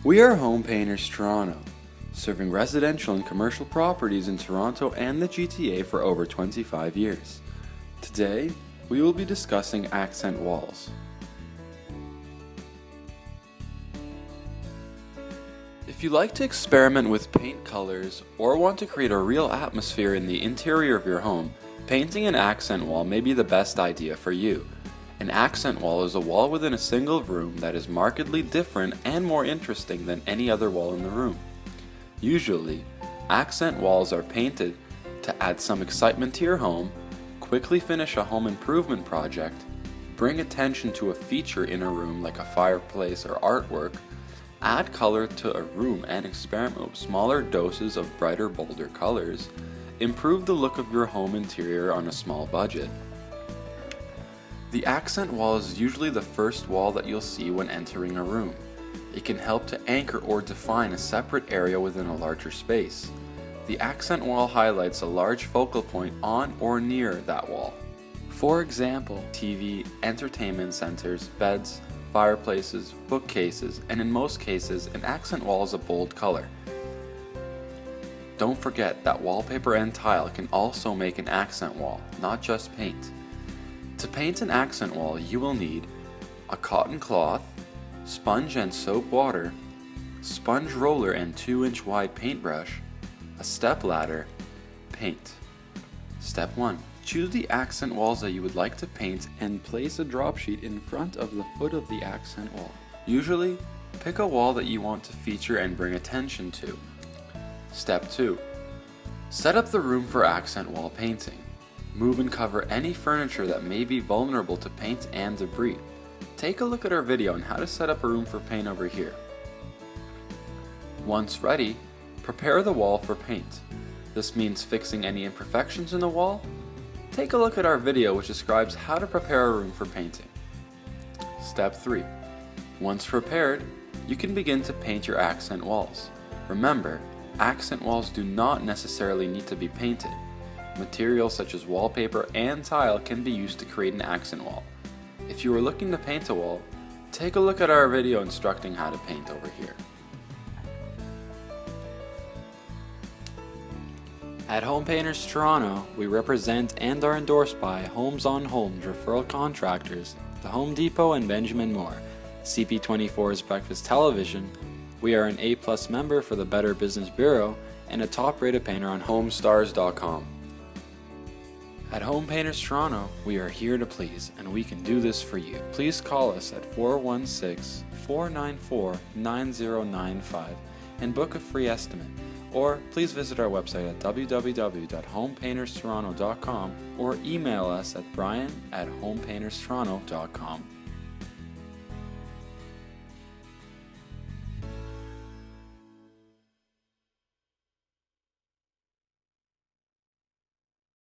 We are Home Painters Toronto, serving residential and commercial properties in Toronto and the GTA for over 25 years. Today, we will be discussing accent walls. If you like to experiment with paint colors or want to create a real atmosphere in the interior of your home, painting an accent wall may be the best idea for you. An accent wall is a wall within a single room that is markedly different and more interesting than any other wall in the room. Usually, accent walls are painted to add some excitement to your home, quickly finish a home improvement project, bring attention to a feature in a room like a fireplace or artwork, add color to a room and experiment with smaller doses of brighter, bolder colors, improve the look of your home interior on a small budget. The accent wall is usually the first wall that you'll see when entering a room. It can help to anchor or define a separate area within a larger space. The accent wall highlights a large focal point on or near that wall. For example, TV, entertainment centers, beds, fireplaces, bookcases, and in most cases, an accent wall is a bold color. Don't forget that wallpaper and tile can also make an accent wall, not just paint. To paint an accent wall, you will need a cotton cloth, sponge and soap water, sponge roller and 2-inch wide paintbrush, a step ladder, paint. Step 1. Choose the accent walls that you would like to paint and place a drop sheet in front of the foot of the accent wall. Usually, pick a wall that you want to feature and bring attention to. Step 2. Set up the room for accent wall painting. Move and cover any furniture that may be vulnerable to paint and debris. Take a look at our video on how to set up a room for paint over here. Once ready, prepare the wall for paint. This means fixing any imperfections in the wall. Take a look at our video which describes how to prepare a room for painting. Step 3. Once prepared, you can begin to paint your accent walls. Remember, accent walls do not necessarily need to be painted. Materials such as wallpaper and tile can be used to create an accent wall. If you are looking to paint a wall, take a look at our video instructing how to paint over here. At Home Painters Toronto, we represent and are endorsed by Homes on Homes referral contractors, The Home Depot and Benjamin Moore, CP24's Breakfast Television. We are an A+ member for the Better Business Bureau and a top-rated painter on homestars.com. At Home Painters Toronto, we are here to please, and we can do this for you. Please call us at 416-494-9095 and book a free estimate. Or please visit our website at www.homepainterstoronto.com or email us at brian@homepainterstoronto.com.